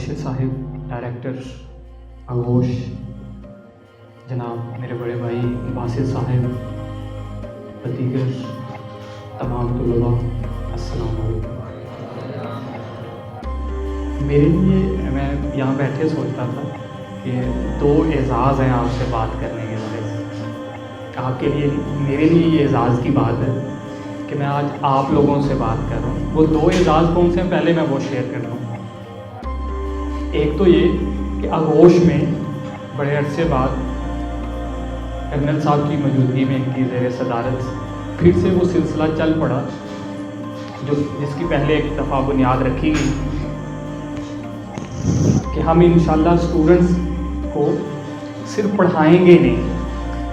Rashid Sahib, director आगोश, जनाब मेरे बड़े भाई बासित साहिब, दीगर तमाम तलबा, अस्सलाम वालेकुम। मेरे लिए मैं यहाँ बैठे सोचता था कि दो एज़ाज़ हैं आपसे बात करने के लिए। आपके लिए मेरे लिए ये एज़ाज़ की बात है कि मैं आज आप लोगों से बात कर रहा हूँ। वो दो एज़ाज़ कौन से हैं, पहले मैं वो शेयर कर दूँ। एक तो ये कि आगोश में बड़े अरसे बाद कर्नल साहब की मौजूदगी में इनकी ज़ेर सदारत फिर से वो सिलसिला चल पड़ा जिसकी पहले एक दफ़ा बुनियाद रखी गई कि हम इंशाल्लाह स्टूडेंट्स को सिर्फ पढ़ाएंगे नहीं,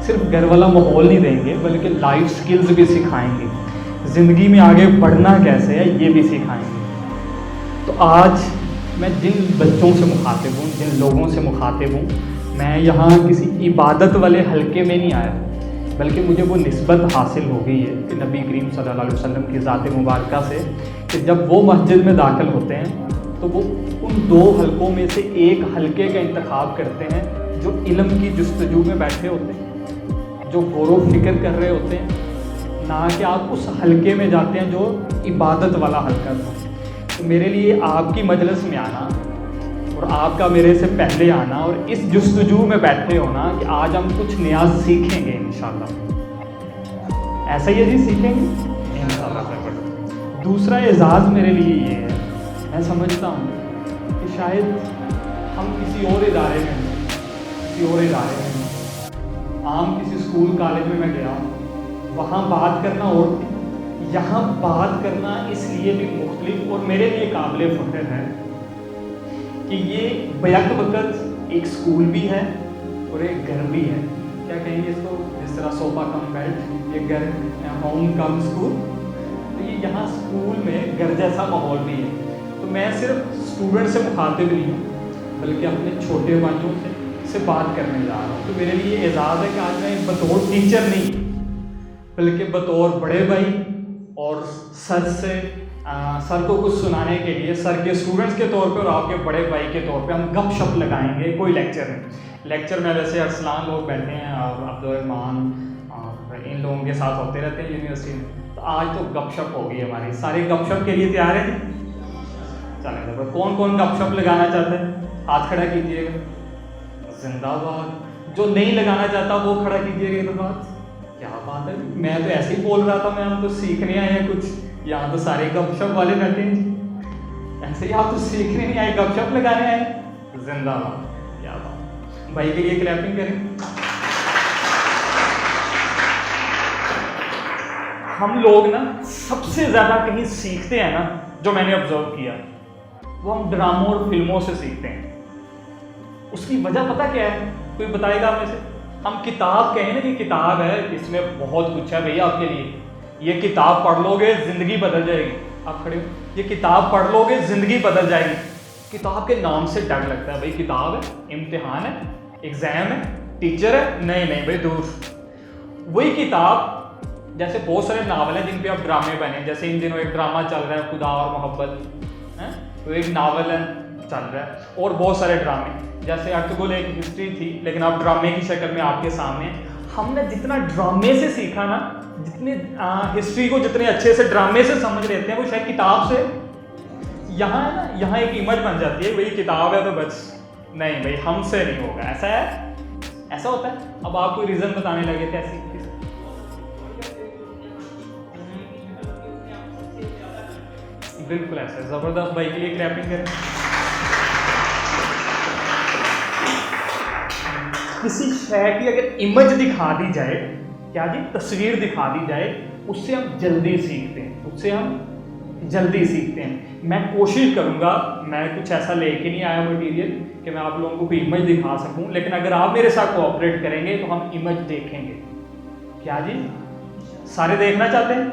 सिर्फ घर वाला माहौल नहीं देंगे, बल्कि लाइफ स्किल्स भी सिखाएंगे, ज़िंदगी में आगे बढ़ना कैसे है ये भी सिखाएंगे। तो आज मैं जिन बच्चों से मुखातिब हूँ, जिन लोगों से मुखातिब हूँ, मैं यहाँ किसी इबादत वाले हलके में नहीं आया, बल्कि मुझे वो निस्बत हासिल हो गई है कि नबी करीम सल्लल्लाहु अलैहि वसल्लम की ज़ात मुबारका से कि जब वो मस्जिद में दाखिल होते हैं तो वो उन दो हलकों में से एक हलके का इंतखाब करते हैं जो इल्म की जुस्तजू में बैठे होते हैं, जो गौर व फिक्र कर रहे होते हैं, ना कि आप उस हलके में जाते हैं जो इबादत वाला हलका था। तो मेरे लिए आपकी मजलिस में आना और आपका मेरे से पहले आना और इस जुस्तजू में बैठे होना कि आज हम कुछ नया सीखेंगे इंशाल्लाह, ऐसा ही है जी, सीखेंगे इंशाल्लाह। दूसरा एजाज़ मेरे लिए ये है, मैं समझता हूँ कि शायद हम किसी और इदारे में आम किसी स्कूल कॉलेज में मैं गया, वहाँ बात करना और यहाँ बात करना इसलिए भी मुख्तलिफ और मेरे लिए काबिल फ़ख्र है कि ये बैक वक़्त एक स्कूल भी है और एक घर भी है। क्या कहेंगे इसको, जिस तरह सोफा कम बेड, ये घर होम कम स्कूल, तो ये यहाँ स्कूल में घर जैसा माहौल भी है। तो मैं सिर्फ स्टूडेंट से मुखातिब नहीं हूँ, बल्कि अपने छोटे भाइयों से बात करने जा रहा हूँ। तो मेरे लिए एजाज़ है कि आज मैं बतौर टीचर नहीं, बल्कि बतौर बड़े भाई और सर को कुछ सुनाने के लिए, सर के स्टूडेंट्स के तौर पे और आपके बड़े भाई के तौर पे हम गपशप लगाएंगे। कोई लेक्चर नहीं, लेक्चर में वैसे अरसलान लोग बैठे हैं और अब्दुर्रहमान और इन लोगों के साथ होते रहते हैं यूनिवर्सिटी में। तो आज तो गपशप होगी हमारी। सारे गपशप के लिए तैयार हैं? चलें जब कौन कौन गपशप लगाना चाहते हैं हाथ खड़ा कीजिएगा, जिंदाबाद। जो नहीं लगाना चाहता वो खड़ा कीजिएगा। तो बात क्या बात है, मैं तो ऐसे ही बोल रहा था, मैं हम तो सीखने आए हैं कुछ, यहाँ तो सारे गपशप वाले बैठे हैं। ऐसे ही आप तो सीखने नहीं आए, गपशप लगाने आए। जिंदाबाद, क्या बात। भाई के लिए क्लैपिंग करें। हम लोग ना सबसे ज़्यादा कहीं सीखते हैं ना, जो मैंने ऑब्जर्व किया, वो हम ड्रामों और फिल्मों से सीखते हैं। उसकी वजह पता क्या है, कोई बताएगा आप में से? हम किताब कहें ना कि किताब है, इसमें बहुत कुछ है भैया आपके लिए, ये किताब पढ़ लोगे ज़िंदगी बदल जाएगी। आप खड़े हो, ये किताब पढ़ लोगे ज़िंदगी बदल जाएगी। किताब के नाम से डर लगता है, भाई किताब है, इम्तिहान है, एग्ज़ाम है, टीचर है। नहीं भाई, दूर। वही किताब, जैसे बहुत सारे नावल हैं जिन पे अब ड्रामे बने, जैसे इन दिनों एक ड्रामा चल रहा है खुदा और मोहब्बत है, तो एक नावल है चल रहा है, और बहुत सारे ड्रामे, जैसे अर्तुगरुल एक हिस्ट्री थी लेकिन अब ड्रामे की शक्ल में आपके सामने। हमने जितना ड्रामे से सीखा ना, जितने हिस्ट्री को जितने अच्छे से ड्रामे से समझ लेते हैं, वो शायद किताब से यहाँ है ना, यहाँ एक इमेज बन जाती है, वही किताब है तो बस। नहीं भाई, हमसे नहीं होगा। ऐसा है, ऐसा होता है। अब आपको रीज़न बताने लगे थे ऐसे, बिल्कुल ऐसा। ज़बरदस्त, भाई के लिए क्लैपिंग करें। किसी शय की अगर इमेज दिखा दी जाए, क्या जी, तस्वीर दिखा दी जाए, उससे हम जल्दी सीखते हैं, मैं कोशिश करूंगा, मैं कुछ ऐसा लेके नहीं आया मटीरियल कि मैं आप लोगों को कोई इमेज दिखा सकूं, लेकिन अगर आप मेरे साथ कोऑपरेट करेंगे तो हम इमेज देखेंगे। क्या जी, सारे देखना चाहते हैं?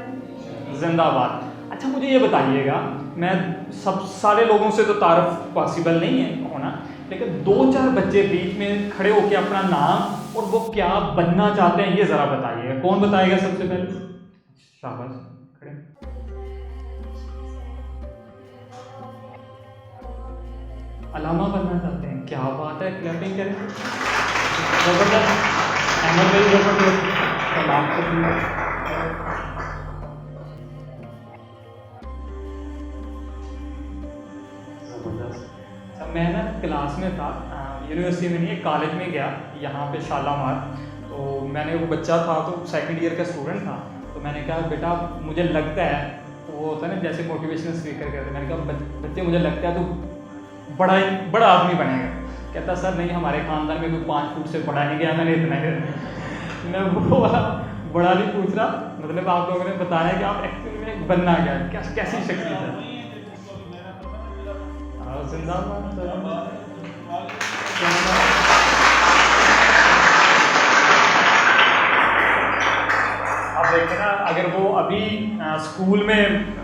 जिंदाबाद। अच्छा मुझे ये बताइएगा, मैं सारे लोगों से तो तारुफ पॉसिबल नहीं है होना, लेकिन 2-4 बच्चे बीच में खड़े होकर अपना नाम और वो क्या बनना चाहते हैं ये ज़रा बताइएगा। कौन बताएगा सबसे पहले? शाबाश, खड़े। अलामा बनना चाहते हैं, क्या बात है, क्लैपिंग करें। जबरदस्त, अहमद भाई जबरदस्त, सलाम करिए। मैं ना क्लास में था, यूनिवर्सिटी में नहीं, कॉलेज में गया, यहाँ पे शालामार। तो मैंने, वो बच्चा था तो सेकंड ईयर का स्टूडेंट था, तो मैंने कहा बेटा मुझे लगता है, वो होता है ना जैसे मोटिवेशनल स्पीकर कहते हैं, मैंने कहा बच्चे मुझे लगता है तो बड़ा आदमी बनेगा। कहता सर नहीं, हमारे ख़ानदान में कोई 5 फुट से बड़ा नहीं गया, मैंने इतना ही। मैं वो वाला बड़ा नहीं पूछ रहा, मतलब आप लोगों ने बताया कि आप एक्चुअली में बनना क्या, कैसी शख्सियत है। जिंदाबाद। अब देखें ना, अगर वो अभी स्कूल में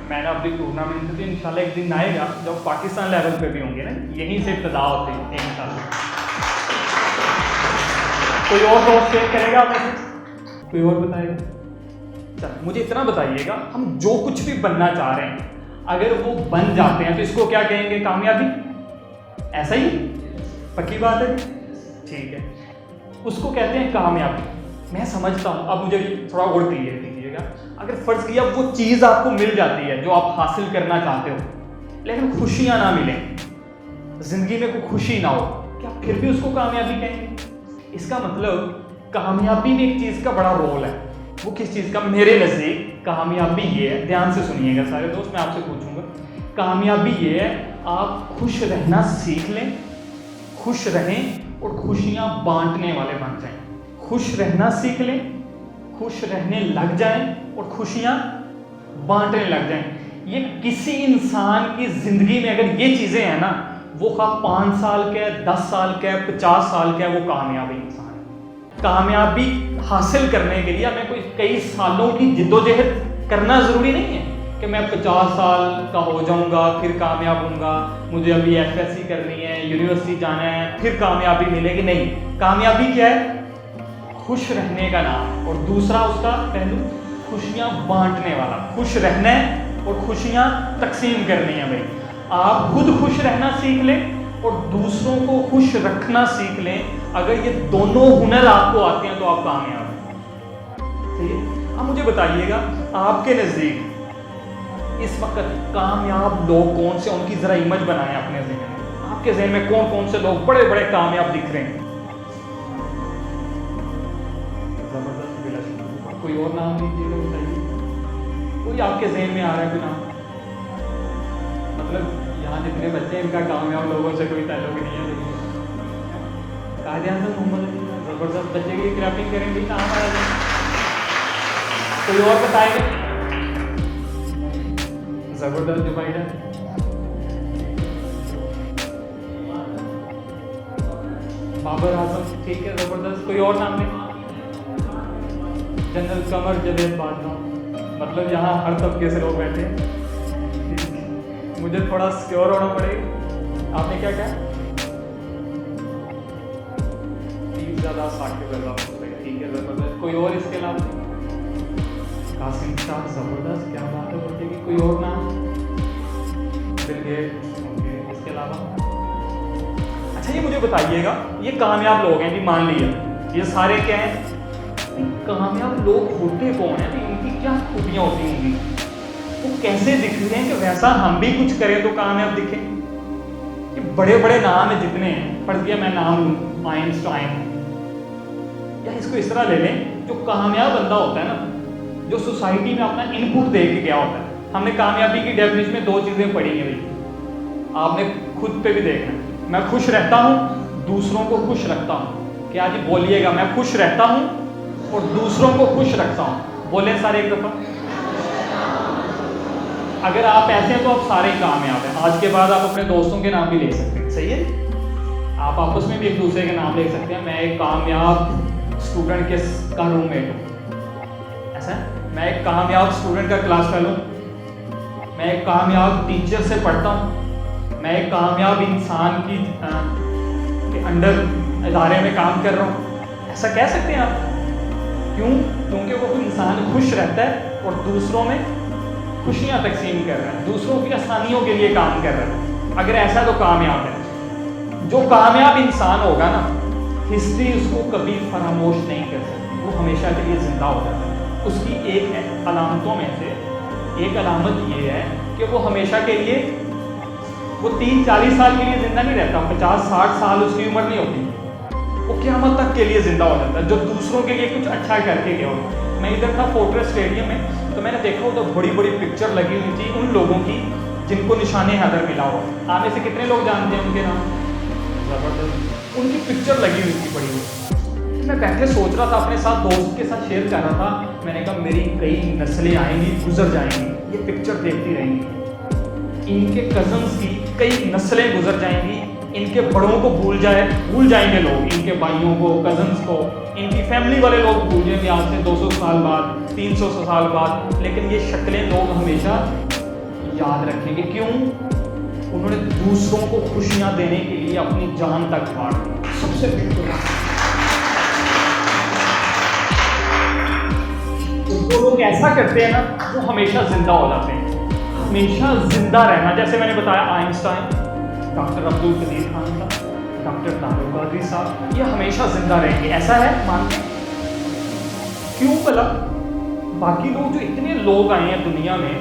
मैंने अपनी टूर्नामेंट तो इंशाल्लाह एक दिन आएगा जब पाकिस्तान लेवल पे भी होंगे ना, यहीं से इब्तदा होती है इंशाल्लाह। कोई और दोस्त शेयर करेगा आपसे, कोई और बताएगा? चल मुझे इतना बताइएगा, हम जो कुछ भी बनना चाह रहे हैं अगर वो बन जाते हैं तो इसको क्या कहेंगे, कामयाबी? ऐसा ही, पक्की बात है, ठीक है, उसको कहते हैं कामयाबी। मैं समझता हूँ, अब मुझे थोड़ा और क्लियर कीजिएगा, अगर फ़र्ज़ किया वो चीज़ आपको मिल जाती है जो आप हासिल करना चाहते हो, लेकिन खुशियाँ ना मिलें, ज़िंदगी में कोई खुशी ना हो, क्या फिर भी उसको कामयाबी कहेंगे? इसका मतलब कामयाबी में एक चीज़ का बड़ा रोल है। वो किस चीज़ का? मेरे नज़दीक कामयाबी ये है, ध्यान से सुनिएगा सारे दोस्त, मैं आपसे पूछूंगा, कामयाबी ये है आप खुश रहना सीख लें, खुश रहें और खुशियाँ बांटने वाले बन जाएं। खुश रहना सीख लें, खुश रहने लग जाएं और खुशियाँ बांटने लग जाएं। ये किसी इंसान की ज़िंदगी में अगर ये चीज़ें हैं ना, वो खा 5 साल का, 10 साल का, 50 साल का, वो कामयाबी इंसान है। कामयाबी हासिल करने के लिए हमें कोई कई सालों की जिद्दोजहद करना ज़रूरी नहीं है कि मैं 50 साल का हो जाऊंगा फिर कामयाब होऊंगा, मुझे अभी एफएससी करनी है, यूनिवर्सिटी जाना है, फिर कामयाबी मिलेगी। नहीं, कामयाबी क्या है? खुश रहने का नाम, और दूसरा उसका पहलू खुशियाँ बांटने वाला। खुश रहना है और खुशियाँ तकसीम करनी है। भाई आप खुद खुश रहना सीख लें और दूसरों को खुश रखना सीख लें। अगर ये दोनों हुनर आपको आते हैं तो आप कामयाब हैं। ठीक है, अब मुझे बताइएगा आपके नज़दीक इस वक्त कामयाब लोग कौन से, उनकी ज़रा इमेज बनाएं अपने ज़हन में। आपके ज़हन में कौन कौन से लोग बड़े बड़े कामयाब दिख रहे हैं? जबरदस्त, बिल्कुल। कोई और नाम लीजिएगा, बताइए, कोई आपके ज़हन में आ रहा है कोई नाम? मतलब यहाँ जितने बच्चे हैं इनका कामयाब लोगों से कोई ताल्लुक नहीं है, लेकिन मोहम्मद अली, जबरदस्त, बच्चे की क्लैपिंग करेंगे, नाम आ जाए। कोई और बताएगा? जबरदस्त डिवाइडर, बाबर आजम, ठीक है, जबरदस्त। कोई और नाम नहीं? जनरल कमर जवेद बादशाह, मतलब यहाँ हर तबके से लोग बैठे हैं। मुझे थोड़ा सिक्योर होना पड़ेगा। आपने क्या कहा? 30 ज़्यादा 60 के ज़्यादा, ठीक है, जबरदस्त। कोई और इसके अलावा? कासिम शाह, जबरदस्त, क्या बात है, बोलते कि कोई और नाम? बिल गेट्स, ओके, इसके अलावा? अच्छा ये मुझे बताइएगा, ये कामयाब लोग हैं जी, मान लिया ये सारे क्या हैं, कामयाब लोग होते कौन हैं, इनकी क्या खूबियाँ होती होंगी, वो कैसे दिख रहे हैं कि वैसा हम भी कुछ करें तो कामयाब दिखें? ये बड़े बड़े नाम है जितने हैं, पढ़ दिया मैं नाम लूँ, आइंस्टाइन, या इसको इस तरह ले लें, जो कामयाब बंदा होता है ना, जो सोसाइटी में अपना इनपुट दे के गया होता है। हमने कामयाबी की डेफिनेशन में 2 चीज़ें पढ़ी हैं भाई, आपने खुद पे भी देखना, मैं खुश रहता हूँ, दूसरों को खुश रखता हूँ। क्या जी बोलिएगा, मैं खुश रहता हूँ और दूसरों को खुश रखता हूँ, बोले सारे एक दफ़ा। अगर आप ऐसे हैं तो आप सारे कामयाब हैं। आज के बाद आप अपने दोस्तों के नाम भी ले सकते हैं, सही है, आप आपस में भी एक दूसरे के नाम ले सकते हैं। मैं एक कामयाब स्टूडेंट का रूममेट हूँ, ऐसा है, मैं एक कामयाब स्टूडेंट का क्लास फेलो, मैं एक कामयाब टीचर से पढ़ता हूँ, मैं एक कामयाब इंसान के अंडर इदारे में काम कर रहा हूँ, ऐसा कह सकते हैं आप। क्यों? क्योंकि वो इंसान खुश रहता है और दूसरों में खुशियाँ तकसीम कर रहा है, दूसरों की आसानियों के लिए काम कर रहा है। अगर ऐसा तो कामयाब है। जो कामयाब इंसान होगा ना, हिस्ट्री उसको कभी फरामोश नहीं कर सकती, वो हमेशा के लिए जिंदा हो जाता है। उसकी एक अलामतों में से एक अलामत ये है कि वो हमेशा के लिए, वो 30-40 साल के लिए जिंदा नहीं रहता, 50-60 साल उसकी उम्र नहीं होती, वो क़यामत तक के लिए जिंदा हो जाता है, जो दूसरों के लिए कुछ अच्छा करके गया हो। मैं इधर था फोर्ट्रेस स्टेडियम में, तो मैंने देखा तो बड़ी बड़ी पिक्चर लगी हुई थी उन लोगों की जिनको निशाने हैदर मिला हुआ। आप में से कितने लोग जानते हैं उनके नाम? ज़बरदस्त, उनकी पिक्चर लगी हुई थी बड़ी हुई। मैं बैठे सोच रहा था अपने साथ, दोस्त के साथ शेयर कर रहा था। मैंने कहा मेरी कई नस्लें आएंगी, गुजर जाएंगी, ये पिक्चर देखती रहेंगी, इनके कजन्स की कई नस्लें गुजर जाएंगी, इनके बड़ों को भूल जाएंगे लोग, इनके भाइयों को, कजन्स को, इनकी फैमिली वाले लोग भूल जाएंगे आज से 200 साल बाद, 300 साल बाद, लेकिन ये शक्लें लोग हमेशा याद रखेंगे। क्यों? उन्होंने दूसरों को खुशियां देने के लिए अपनी जान तक फाड़ दी। सबसे जो लोग ऐसा करते हैं ना, वो हमेशा जिंदा हो जाते हैं, हमेशा जिंदा रहना। जैसे मैंने बताया आइंस्टाइन, डॉक्टर अब्दुल कदीर खान साहब, डॉक्टर तारुल कादरी साहब, ये हमेशा जिंदा रहेंगे। ऐसा है मानते हैं? क्यों भला? बाकी लोग, जो इतने लोग आए हैं दुनिया में,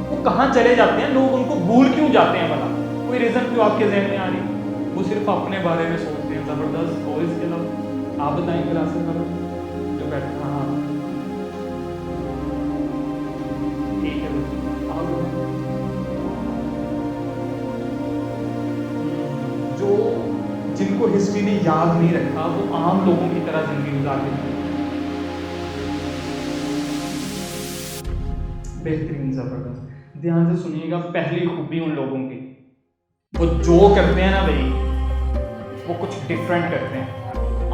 वो कहाँ चले जाते हैं? लोग उनको भूल क्यों जाते हैं भला? कोई रीज़न क्यों आपके जहन में आ रही? वो सिर्फ अपने बारे में सोचते हैं। ज़बरदस्त। और इसके अलावा आप बताएं क्लासेस वालों जो बैठे। हाँ ठीक है, आप जो जिनको हिस्ट्री ने याद नहीं रखा, वो आम लोगों की तरह जिंदगी गुजार लेते हैं। बेहतरीन, ज़बरदस्त। ध्यान से सुनिएगा, पहली खूबी उन लोगों की, वो जो करते हैं ना भाई, वो कुछ डिफरेंट करते हैं,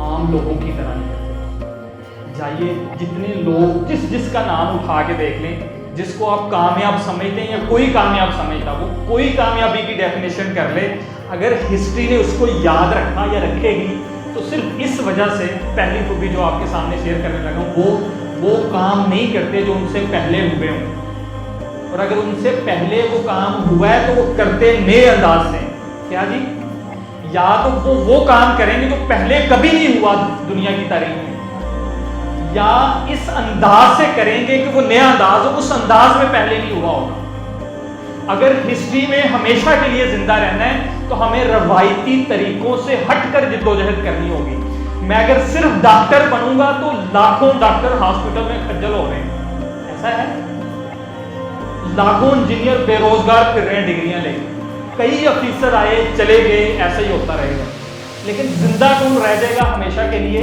आम लोगों की तरह नहीं करते। जाइए, जितने लोग, जिसका नाम उठा के देख लें, जिसको आप कामयाब समझते हैं या कोई कामयाब समझता, वो कोई कामयाबी की डेफिनेशन कर ले, अगर हिस्ट्री ने उसको याद रखा या रखेगी, तो सिर्फ इस वजह से, पहली खूबी जो आपके सामने शेयर करने लगा, वो काम नहीं करते जो उनसे पहले हुए हों, और अगर उनसे पहले वो काम हुआ है तो वो करते नए अंदाज से। क्या जी? या तो वो काम करेंगे जो पहले कभी नहीं हुआ दुनिया की तारीख में, या इस अंदाज से करेंगे कि वो नया अंदाज हो, उस अंदाज में पहले नहीं हुआ होगा। अगर हिस्ट्री में हमेशा के लिए जिंदा रहना है, तो हमें रवायती तरीकों से हटकर जिद्दोजहद करनी होगी। मैं अगर सिर्फ डॉक्टर बनूंगा तो लाखों डॉक्टर हॉस्पिटल में खज्जल हो रहे हैं, ऐसा है। लाखों इंजीनियर बेरोजगार फिर रहे हैं डिग्रियां लेकर, कई अफिसर आए चले गए, ऐसा ही होता रहेगा। लेकिन जिंदा कौन रह जाएगा हमेशा के लिए?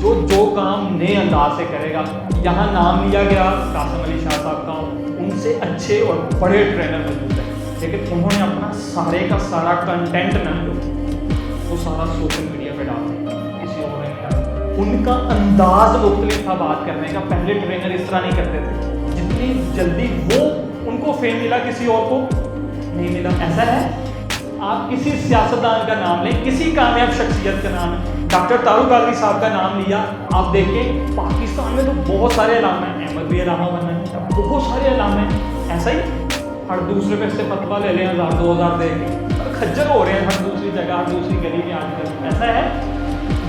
जो काम नए अंदाज से करेगा। यहाँ नाम लिया गया कासिम अली शाह साहब का, उनसे अच्छे और बड़े ट्रेनर मौजूद हैं, लेकिन उन्होंने अपना सारे का सारा कंटेंट न लो, वो सारा सोशल मीडिया पे डाल दिया, किसी और ने डाला। उनका अंदाज मुख्तलिफ था बात करने का। पहले ट्रेनर इस तरह नहीं करते थे, जितनी जल्दी वो उनको फेम मिला किसी और को नहीं मिला। ऐसा है। आप किसी सियासतदान का नाम लें, किसी कामयाब शख्सियत का नाम, डॉक्टर तारुल कादरी साहब का नाम लिया, आप देखें पाकिस्तान में तो बहुत सारे अलामा हैं, अहमद भी अलामा बना है, बहुत सारे अलामा हैं। ऐसा ही हर दूसरे पे से फतवा ले लें 1000-2000 दे के, खज्जर हो रहे हैं हर दूसरी जगह, हर दूसरी गली में आजकल। ऐसा है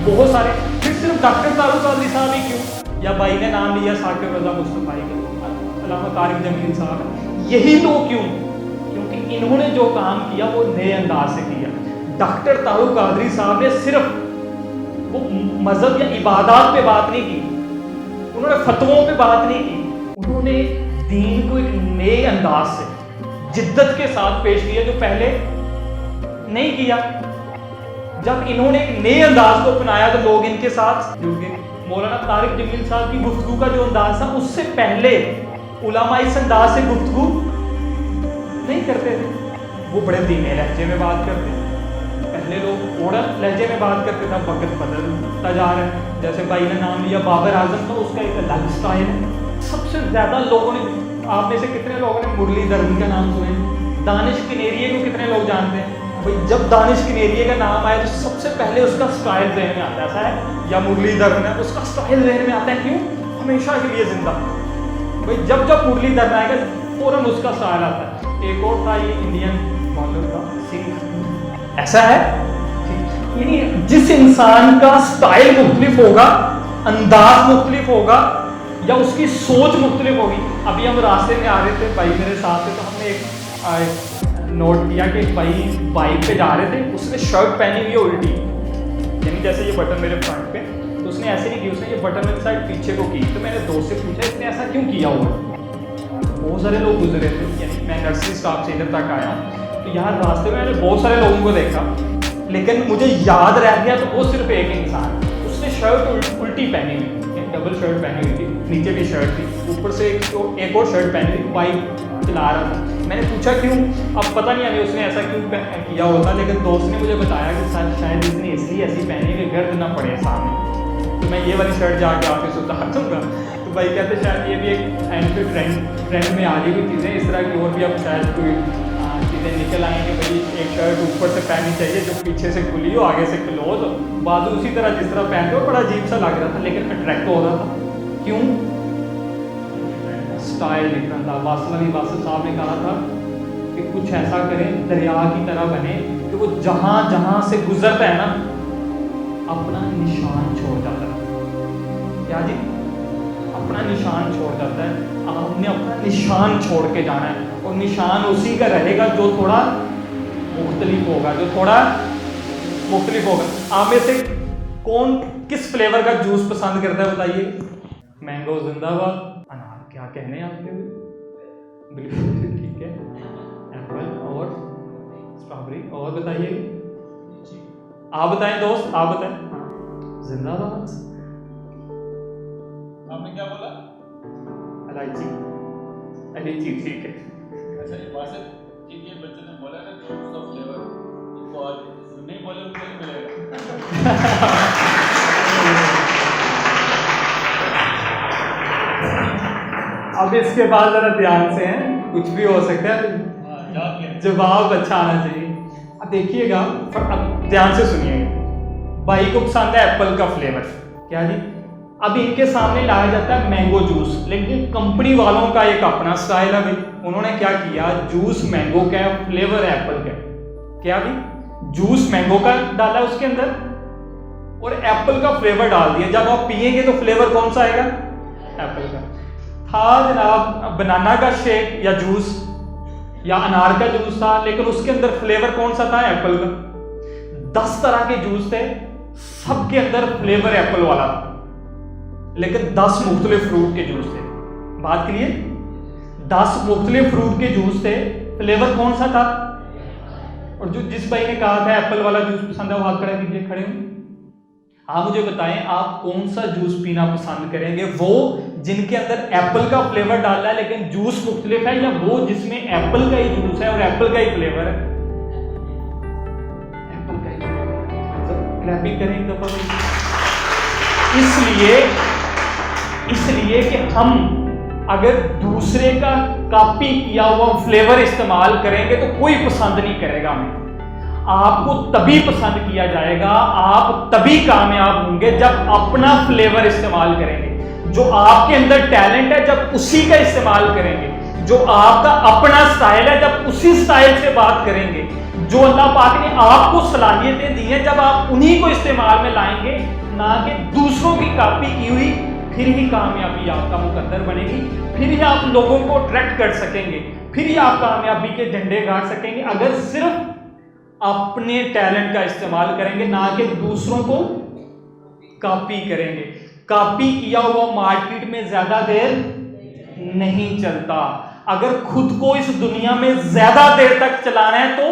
बहुत सारे। फिर सिर्फ डॉक्टर तारुल कादरी साहब ही क्यों, या भाई ने नाम लिया साकिब रजा मुस्तफाई का, अल्लामा तारिक जमील साहब, यही लोग क्यों? क्योंकि इन्होंने जो काम किया वो नए अंदाज से किया। डॉक्टर तारुल कादरी साहब ने सिर्फ वो मजहब या इबादत पे बात नहीं की, उन्होंने फतवों पे बात नहीं की, उन्होंने दीन को एक नए अंदाज से, जिद्दत के साथ पेश किया जो पहले नहीं किया। जब इन्होंने एक नए अंदाज को अपनाया तो लोग इनके साथ जुड़ गए। मौलाना तारिक जमील साहब की गुफ्तगू का जो अंदाज था, उससे पहले उलमा इस अंदाज से गुफ्तगू नहीं करते थे। वो बड़े धीमे लहजे में बात करते थे, पहले लोग ओड़ा लहजे में बात करते थे। वक्त बदलता जा रहा है। जैसे भाई ने नाम लिया बाबर आजम, तो उसका एक अलग स्टाइल है। सबसे ज्यादा लोगों ने, आप में से कितने लोगों ने मुरलीधरन का नाम सुने? दानिश किनेरिये को कितने लोग जानते हैं? भाई जब दानिश किनेरिये का नाम आया तो सबसे पहले उसका स्टाइल जहन में आता है, ऐसा है। या मुरलीधरन है, उसका स्टाइल जहन में आता है। क्यों? हमेशा के लिए जिंदा। भाई जब मुरलीधरन आएगा फौरन उसका स्टाइल आता है। एक और था, ये इंडियन बॉलर था सिंह, ऐसा है। यानी जिस इंसान का स्टाइल मुख्तलिफ होगा, अंदाज मुख्तलिफ होगा, या उसकी सोच मुख्तलिफ होगी। अभी हम रास्ते में आ रहे थे, भाई मेरे साथ थे, तो हमने एक नोट किया कि एक भाई बाइक पे जा रहे थे, उसने शर्ट पहनी हुई है उल्टी, यानी जैसे ये बटन मेरे फ्रंट पे, तो उसने ऐसे नहीं की, उसने ये बटन मेरे साइड पीछे को की। तो मैंने दोस्त से पूछा इसने ऐसा क्यों किया होगा। बहुत सारे लोग गुजरे थे, यानी मैं नर्सरी स्टाफ से इधर तक आया हूँ, तो यहाँ रास्ते में मैंने बहुत सारे लोगों को देखा, लेकिन मुझे याद रह गया तो वो सिर्फ एक इंसान, उसने शर्ट उल्टी पहनी हुई, डबल शर्ट पहनी हुई थी, नीचे भी शर्ट थी, ऊपर से एक और शर्ट पहनी हुई, बाइक चला रहा था। मैंने पूछा क्यों, अब पता नहीं अभी उसने ऐसा क्यों किया होता, लेकिन दोस्त ने मुझे बताया कि शायद इसने इसलिए ऐसी पहनी कि गर्द ना पड़े सामने, तो मैं ये वाली शर्ट जाके ऑफिस उतार दूँगा। तो भाई कहते शायद ये भी एक एंड पे ट्रेंड में आ रही हुई चीज़ें, इस तरह की और भी अब शायद कोई चीज़ें निकल आई कि भाई एक शर्ट ऊपर से पहननी चाहिए जो पीछे से खुली हो, आगे से क्लोज हो, बाजू उसी तरह जिस तरह पहनते हो। बड़ा अजीब सा लग रहा था, लेकिन अट्रैक्ट हो रहा था। क्यों? स्टाइल डिफरेंट था। वासल अली वासल साहब ने कहा था कि कुछ ऐसा करें दरिया की तरह बने कि वो जहाँ जहाँ से गुजरता है ना अपना निशान छोड़ जाता है। क्या जी? अपना निशान छोड़ जाता है। आपने अपना निशान छोड़ के जाना है, और निशान उसी का रहेगा जो थोड़ा मुख्तलिफ होगा, जो थोड़ा मुख्तलिफ होगा। आप में से कौन किस फ्लेवर का जूस पसंद करता है बताइए? मैंगो जिंदाबाद। अनार क्या कहने हैं आपके? बिल्कुल ठीक है। एप्पल और स्ट्रॉबेरी। और बताइए, आप बताएं दोस्त, आप बताएं। जिंदाबाद। आपने क्या बोला? इलायची। इलायची ठीक है। अच्छा, ये वासिफ जिनके बच्चे ने बोला ना जूस ऑफ फ्लेवर, इनको आज नहीं बोले उनको नहीं मिलेगा। अब इसके बाद जरा ध्यान से हैं, कुछ भी हो सकता है, जवाब अच्छा आना चाहिए। अब देखिएगा, अब ध्यान से सुनिएगा। भाई को पसंद है एप्पल का फ्लेवर, क्या जी? अब इनके सामने लाया जाता है मैंगो जूस, लेकिन कंपनी वालों का एक अपना स्टाइल है भाई। उन्होंने क्या किया, जूस मैंगो का है, फ्लेवर एप्पल का। क्या भी जूस मैंगो का डाला उसके अंदर और एप्पल का फ्लेवर डाल दिया। जब आप पिएंगे तो फ्लेवर कौन सा आएगा? एप्पल का। था जनाब बनाना का शेक या जूस या अनार का जूस था, लेकिन उसके अंदर फ्लेवर कौन सा था? एप्पल का। 10 तरह के जूस थे, सबके अंदर फ्लेवर एप्पल वाला था, लेकिन 10 मुख्तलिफ फ्रूट के जूस थे। बात करिए, 10 मुख्तलिफ फ्रूट के जूस थे, फ्लेवर कौन सा था? और जो जिस भाई ने कहा था एप्पल वाला जूस पसंद है, वो हाथ खड़ा कीजिए, खड़े हो। आप मुझे बताएं, आप कौन सा जूस पीना पसंद करेंगे? वो जिनके अंदर एप्पल का फ्लेवर डाला है लेकिन जूस मुख्तलिफ है, या वो जिसमें एप्पल का ही जूस है और एप्पल का ही फ्लेवर है? एप्पल का ही फ्लेवर। क्लैपिंग करें एक दफा भाई। इसलिए कि हम अगर दूसरे का कॉपी किया हुआ फ्लेवर इस्तेमाल करेंगे तो कोई पसंद नहीं करेगा हमें। आपको तभी पसंद किया जाएगा, आप तभी कामयाब होंगे जब अपना फ्लेवर इस्तेमाल करेंगे। जो आपके अंदर टैलेंट है जब उसी का इस्तेमाल करेंगे, जो आपका अपना स्टाइल है जब उसी स्टाइल से बात करेंगे, जो अल्लाह पाक ने आपको सलाहियतें दी हैं जब आप उन्हीं को इस्तेमाल में लाएंगे, ना कि दूसरों की कॉपी की हुई, फिर ही कामयाबी आपका मुकद्दर बनेगी, फिर ही आप लोगों को अट्रैक्ट कर सकेंगे, फिर ही आप कामयाबी के झंडे गाड़ सकेंगे। अगर सिर्फ अपने टैलेंट का इस्तेमाल करेंगे, ना कि दूसरों को कॉपी करेंगे। कॉपी किया हुआ मार्केट में ज्यादा देर नहीं चलता। अगर खुद को इस दुनिया में ज्यादा देर तक चलाना है तो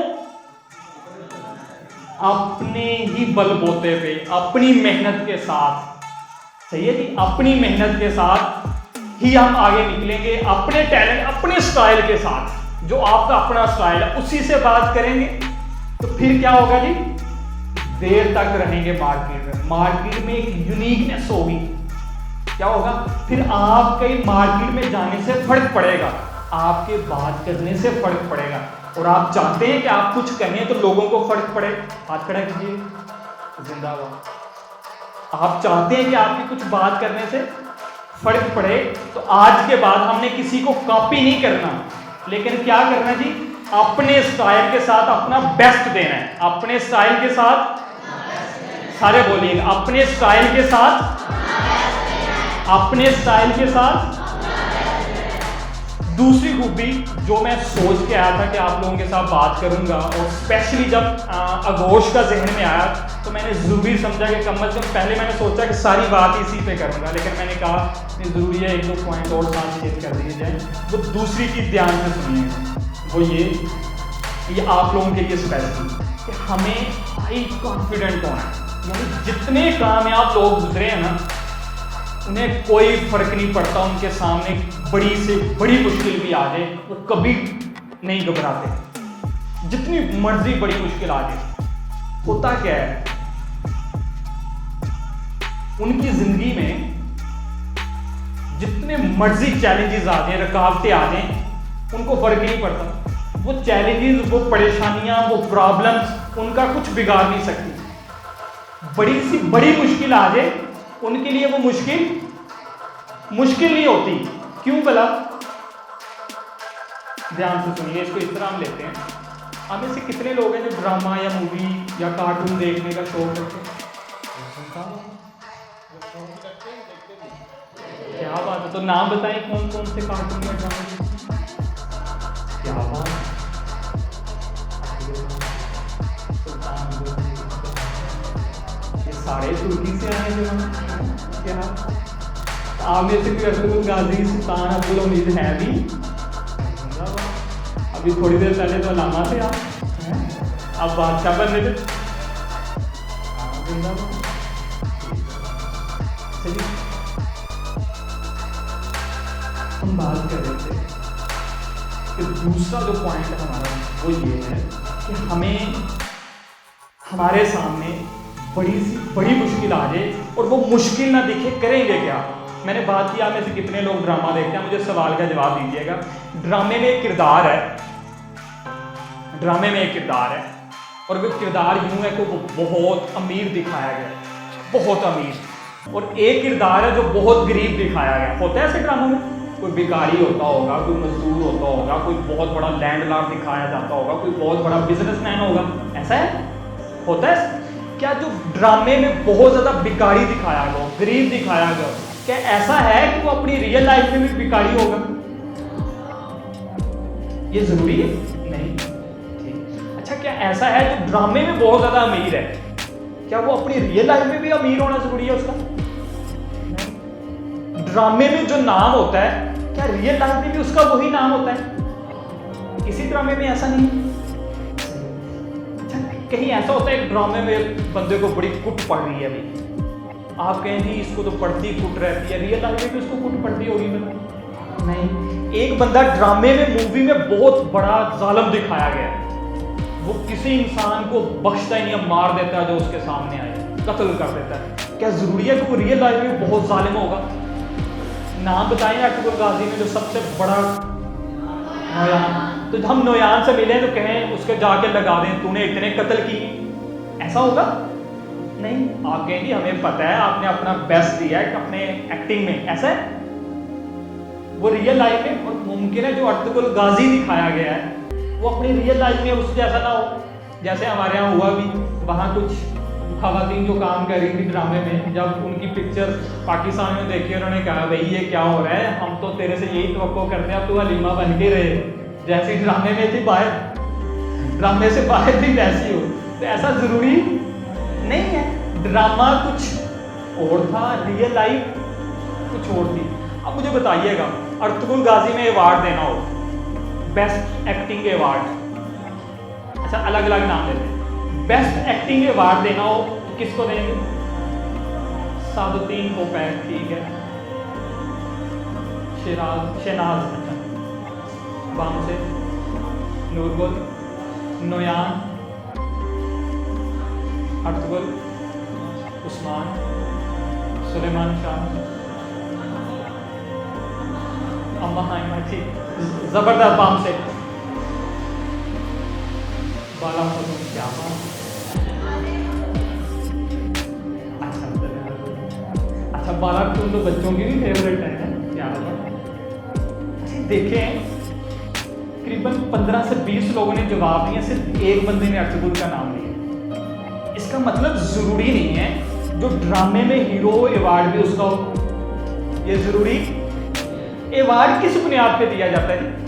अपने ही बलबूते पे, अपनी मेहनत के साथ, सही है जी, अपनी मेहनत के साथ ही हम आगे निकलेंगे। अपने टैलेंट, अपने स्टाइल के साथ, जो आपका अपना स्टाइल है उसी से बात करेंगे तो फिर क्या होगा जी? देर तक रहेंगे मार्केट में एक यूनिकनेस होगी। क्या होगा? फिर आपके मार्केट में जाने से फर्क पड़ेगा, आपके बात करने से फर्क पड़ेगा। और आप चाहते हैं कि आप कुछ कहें तो लोगों को फर्क पड़े, हाथ खड़ा कीजिए, जिंदाबाद। आप चाहते हैं कि आपकी कुछ बात करने से फर्क पड़े, तो आज के बाद हमने किसी को कॉपी नहीं करना, लेकिन क्या करना जी? अपने स्टाइल के साथ अपना बेस्ट देना है। अपने स्टाइल के साथ सारे बोलिएगा, अपने स्टाइल के साथ, अपने स्टाइल के साथ। दूसरी खूबी जो मैं सोच के आया था कि आप लोगों के साथ बात करूंगा, और स्पेशली जब आगोश का जहन में आया तो मैंने ज़रूरी समझा कि कम अज़ कम, पहले मैंने सोचा कि सारी बात इसी पे करूंगा, लेकिन मैंने कहा कि ज़रूरी है एक दो पॉइंट और साथ शेयर कर दिए जाए। वो दूसरी चीज़ ध्यान से सुनिए, वो ये आप लोगों के लिए स्पेशल कि हमें हाई कॉन्फिडेंट होना है। यानी जितने कामयाब लोग गुजरे हैं ना, उन्हें कोई फर्क नहीं पड़ता, उनके सामने बड़ी से बड़ी मुश्किल भी आ जाए वो कभी नहीं घबराते, जितनी मर्जी बड़ी मुश्किल आ जाए। होता क्या है, उनकी जिंदगी में जितने मर्जी चैलेंजेस आ जाए, रुकावटें आ जाए, उनको फर्क नहीं पड़ता। वो चैलेंजेस, वो परेशानियां, वो प्रॉब्लम्स उनका कुछ बिगाड़ नहीं सकती। बड़ी सी बड़ी मुश्किल आ जाए, उनके लिए वो मुश्किल नहीं होती। क्यों भला? ध्यान से सुनिए, इसको इस तरह हम लेते हैं। हम में से कितने लोग हैं जो ड्रामा या मूवी या कार्टून देखने का शौक रखते हैं? क्या बात है, तो नाम बताएं कौन कौन से कार्टून या ड्रामा देखते हैं? क्या बात, ये सारे तुर्की से आए जो हम क्या आप में से कोई अब्दुल गाजी, सुल्तान अब्दुल हमीद है भी? अभी थोड़ी देर पहले तो अलामा थे आप, अब बादशाह बन रहे थे। चलिए, हम बात कर रहे थे कि दूसरा जो पॉइंट है हमारा वो ये है कि हमें हमारे सामने बड़ी मुश्किल आ जाए और वो मुश्किल ना दिखे, करेंगे क्या? मैंने बात की आप में से कितने लोग ड्रामा देखते हैं, मुझे सवाल का जवाब दीजिएगा। ड्रामे में एक किरदार है, ड्रामे में एक किरदार है, और वो किरदार यूं है कि वो बहुत अमीर दिखाया गया, बहुत अमीर, और एक किरदार है जो बहुत गरीब दिखाया गया। होता है ऐसे ड्रामों में, कोई भिखारी होता होगा, कोई मजदूर होता होगा, कोई बहुत बड़ा लैंडलॉर्ड दिखाया जाता होगा, कोई बहुत बड़ा बिजनेसमैन होगा। ऐसा है, होता है क्या? जो ड्रामे में बहुत ज्यादा भिखारी दिखाया गया, गरीब दिखाया गया, क्या ऐसा है कि वो अपनी रियल लाइफ में भी भिखारी होगा? ये जरूरी है? नहीं। ठीक, अच्छा, क्या ऐसा है जो ड्रामे में बहुत ज्यादा अमीर है, क्या वो अपनी रियल लाइफ में भी अमीर होना जरूरी है उसका? नहीं। ड्रामे में जो नाम होता है, क्या रियल लाइफ में भी उसका वही नाम होता है? किसी ड्रामे में ऐसा नहीं। अच्छा, कहीं ऐसा होता है एक ड्रामे में बंदे को बड़ी कुट पड़ रही है, अभी आप कहें जी इसको तो पढ़ती कुट रहती है, रियल लाइफ में भी उसको कुट पड़ती होगी? नहीं। एक बंदा ड्रामे में, मूवी में बहुत बड़ा जालिम दिखाया गया है, वो किसी इंसान को बख्शता ही नहीं, मार देता है जो उसके सामने आए, कत्ल कर देता है। क्या जरूरी है कि वो रियल लाइफ में बहुत जालिम होगा? नाम बताएं अब्दुल गाजी में जो सबसे बड़ा नौयान, तो हम नौयान से मिले तो कहें उसके जाके लगा दें तूने इतने कत्ल किए, ऐसा होगा? नहीं। आप कहेंगे हमें पता है आपने अपना बेस्ट दिया है अपने एक्टिंग में, ऐसा है? वो रियल लाइफ में, और मुमकिन है जो अब्दुल गाजी दिखाया गया है वो अपनी रियल लाइफ में उस जैसा ना हो। जैसे हमारे यहाँ हुआ भी, वहाँ कुछ खवातीन जो काम कर रही थी ड्रामे में, जब उनकी पिक्चर पाकिस्तान में देखी, उन्होंने कहा भाई ये क्या हो रहा है, हम तो तेरे से यही तवक्को करते हैं, अब तू हलीमा बन के रहे, जैसे ड्रामे में थी बाहर, ड्रामे से बाहर भी वैसी हो। तो ऐसा जरूरी नहीं है, ड्रामा कुछ और था, रियल लाइफ कुछ और थी। अब मुझे बताइएगा, अब्दुल गाजी में अवार्ड देना हो, बेस्ट एक्टिंग अवार्ड, अच्छा अलग अलग नाम देते हैं, बेस्ट एक्टिंग अवार्ड देना हो तो किसको देंगे? सादुद्दीन कोपैक, ठीक है, शहनाज, बाम से नूरगुल, नोयान, अब्दुल, उस्मान, सुलेमान शाह, अम्मा हाइमा, ठीक, जबरदस्त, बाम से बाला, क्या बात। अच्छा, बाला तुम तो बच्चों की भी फेवरेट है, क्या बात। देखें, करीबन 15 से 20 लोगों ने जवाब दिए, सिर्फ एक बंदे ने अब्दुल का नाम लिया। इसका मतलब जरूरी नहीं है जो ड्रामे में हीरो अवार्ड भी उसका हो। ये जरूरी अवार्ड किस बुनियाद पे दिया जाता है?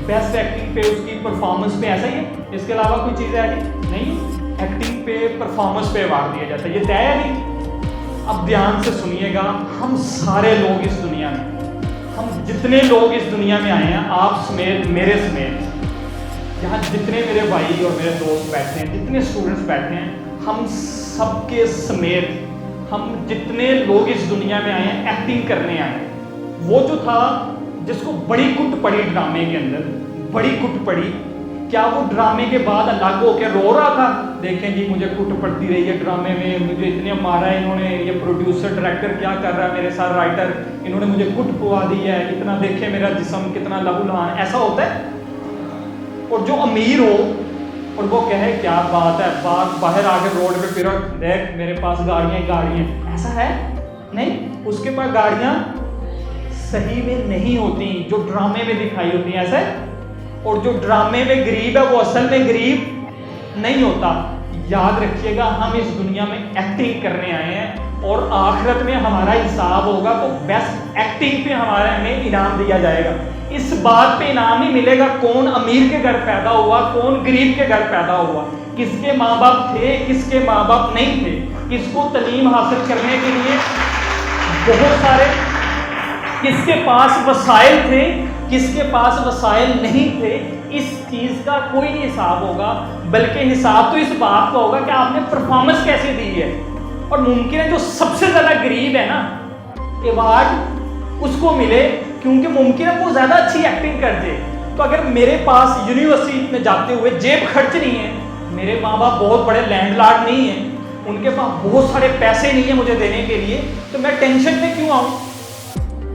बेस्ट एक्टिंग पे, उसकी परफॉर्मेंस पे, ऐसा ही है? इसके अलावा कोई चीज़ है जी? नहीं, एक्टिंग पे, परफॉर्मेंस पे अवार्ड दिया जाता है, ये तय है नहीं। अब ध्यान से सुनिएगा, हम सारे लोग इस दुनिया में, हम जितने लोग इस दुनिया में आए हैं, आप समेत, मेरे समेत, यहाँ जितने मेरे भाई और मेरे दोस्त बैठे हैं, जितने स्टूडेंट्स बैठे हैं, हम सबके समेत, हम जितने लोग इस दुनिया में आए हैं एक्टिंग करने आए हैं। वो जो था जिसको बड़ी कुट पड़ी ड्रामे के अंदर, बड़ी कुट पड़ी, क्या वो ड्रामे के बाद अलग होकर रो रहा था? देखें जी मुझे कुट पड़ती रही है ड्रामे में, मुझे इतने मारा है इन्होंने, ये प्रोड्यूसर डायरेक्टर क्या कर रहा है मेरे साथ, राइटर, इन्होंने मुझे कुट पुआ दी है, इतना देखे मेरा जिस्म कितना लहूलुहान, ऐसा होता है? और जो अमीर हो और वो कहे क्या बात है, बाहर आकर रोड पे फिरो, देख मेरे पास गाड़ियाँ गाड़ियाँ, ऐसा है? नहीं, उसके पास गाड़ियाँ सही में नहीं होती जो ड्रामे में दिखाई होती हैं, ऐसा है? और जो ड्रामे में गरीब है वो असल में गरीब नहीं होता। याद रखिएगा, हम इस दुनिया में एक्टिंग करने आए हैं और आखिरत में हमारा हिसाब होगा तो बेस्ट एक्टिंग पे हमारा हमें इनाम दिया जाएगा। इस बात पे इनाम नहीं मिलेगा कौन अमीर के घर पैदा हुआ, कौन गरीब के घर पैदा हुआ, किसके माँ बाप थे, किसके माँ बाप नहीं थे, किसको तालीम हासिल करने के लिए बहुत सारे, किसके पास वसाइल थे, किसके पास वसाइल नहीं थे, इस चीज़ का कोई नहीं हिसाब होगा, बल्कि हिसाब तो इस बात का होगा कि आपने परफॉर्मेंस कैसे दी है। और मुमकिन है जो सबसे ज़्यादा गरीब है ना, अवार्ड उसको मिले, क्योंकि मुमकिन है वो ज़्यादा अच्छी एक्टिंग कर दे। तो अगर मेरे पास यूनिवर्सिटी में जाते हुए जेब खर्च नहीं है, मेरे माँ बाप बहुत बड़े लैंडलॉर्ड नहीं है, उनके पास बहुत सारे पैसे नहीं है मुझे देने के लिए, तो मैं टेंशन में क्यों आऊँ?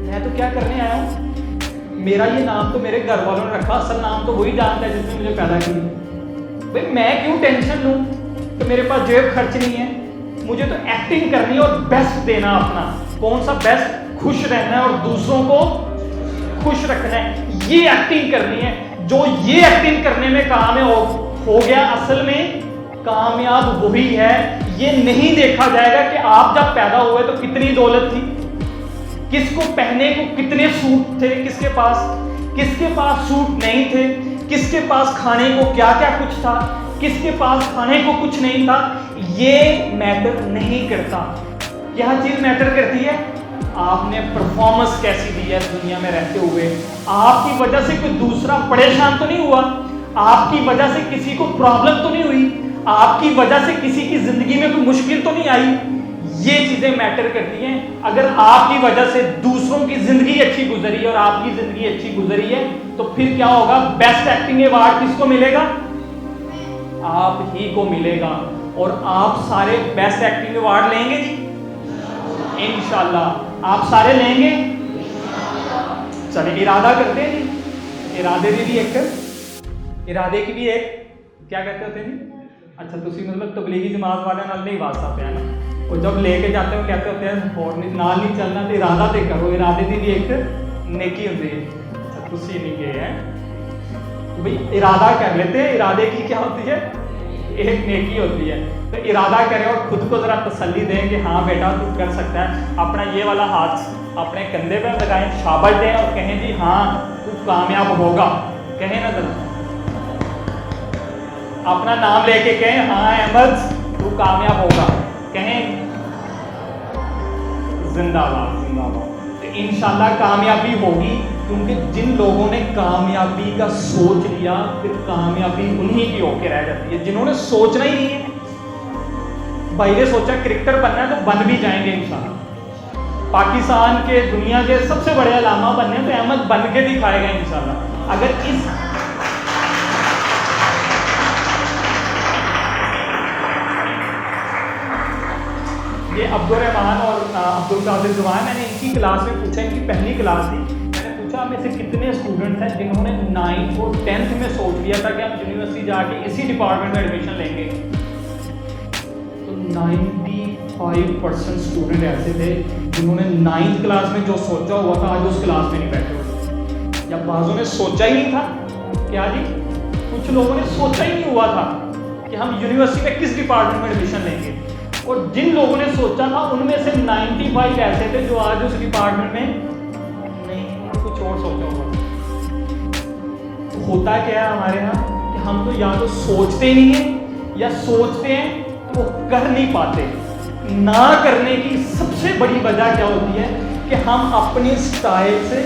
मैं तो क्या करने आया हूँ, मेरा ये नाम तो मेरे घर वालों ने रखा, असल नाम तो वही जानता है जिसने मुझे पैदा किया। भाई मैं क्यों टेंशन लूँ कि मेरे पास जेब खर्च नहीं है? मुझे तो एक्टिंग करनी है और बेस्ट देना अपना। कौन सा बेस्ट? खुश रहना है और दूसरों को खुश रखना है, ये एक्टिंग करनी है। जो ये एक्टिंग करने में कामयाब हो गया, असल में कामयाब वही है। ये नहीं देखा जाएगा कि आप जब पैदा हुए तो कितनी दौलत थी, किसको पहने को कितने सूट थे, किसके पास सूट नहीं थे, किसके पास खाने को क्या क्या कुछ था, किसके पास खाने को कुछ नहीं था, ये मैटर नहीं करता। यह चीज मैटर करती है आपने परफॉर्मेंस कैसी दी है दुनिया में रहते हुए। आपकी वजह से कोई दूसरा परेशान तो नहीं हुआ, आपकी वजह से किसी को प्रॉब्लम तो नहीं हुई, आपकी वजह से किसी की जिंदगी में कोई मुश्किल तो नहीं आई। ये चीजें मैटर करती हैं। अगर आपकी वजह से दूसरों की जिंदगी अच्छी गुजरी और आपकी जिंदगी अच्छी गुजरी है तो फिर क्या होगा? बेस्ट एक्टिंग अवार्ड किसको मिलेगा? आप ही को मिलेगा। और आप सारे बेस्ट एक्टिंग अवार्ड लेंगे जी इंशाल्लाह, आप सारे लेंगे। चलिए इरादा करते हैं जी, इरादे की भी एक क्या कहते होते हैं जी? अच्छा तुसी मतलब तबलीगी जमात वाले नाल नहीं वास्ता पे है ना, और जब लेके जाते हो कहते होते हैं और नाल नहीं चलना तो इरादा तो करो, इरादे की भी एक नेकी होती है। अच्छा तुसी नहीं गए हैं तो भाई इरादा कर लेते हैं, इरादे की क्या होती है? एक नेकी होती है। तो इरादा करें और खुद को ज़रा तसल्ली दें कि हाँ बेटा तू कर सकता है। अपना ये वाला हाथ अपने कंधे पर लगाएं, शाबाश दें और कहें जी हाँ तू कामयाब होगा। कहें ना ज़रा, अपना नाम लेके कहें हाँ अहमद तू कामयाब होगा। कहें जिंदाबाद जिंदाबाद। तो इंशाल्लाह कामयाबी होगी, क्योंकि जिन लोगों ने कामयाबी का सोच लिया फिर कामयाबी उन्हीं की होके रह जाती है। जिन्होंने सोचना ही नहीं है, भाई ने सोचा क्रिकेटर बनना है तो बन भी जाएंगे इंशाल्लाह। पाकिस्तान के दुनिया के सबसे बड़े अलामा बनने तो अहमद बन के दिखाएगा इंशाल्लाह। अगर इस ये अब्दुल रहमान और अब्दुल कादिर जुबान, मैंने इनकी क्लास में पूछा, इनकी पहली क्लास थी, मैंने पूछा में से कितने स्टूडेंट्स हैं जिन्होंने 9th और 10th में सोच लिया था कि हम यूनिवर्सिटी जाके इसी डिपार्टमेंट में एडमिशन लेंगे। तो 95% स्टूडेंट ऐसे थे जिन्होंने 9th क्लास में जो सोचा हुआ था आज उस क्लास में नहीं बैठे हुए, या बाजों ने सोचा ही नहीं था क्या जी कुछ लोगों ने सोचा ही नहीं हुआ था कि हम यूनिवर्सिटी में किस डिपार्टमेंट में एडमिशन लेंगे, और जिन लोगों ने सोचा था उनमें से 95 ऐसे थे जो आज उस डिपार्टमेंट में नहीं, कुछ और सोचा होगा। होता क्या है हमारे यहाँ कि हम तो या तो सोचते नहीं हैं या सोचते हैं तो वो कर नहीं पाते। ना करने की सबसे बड़ी वजह क्या होती है कि हम अपने स्टाइल से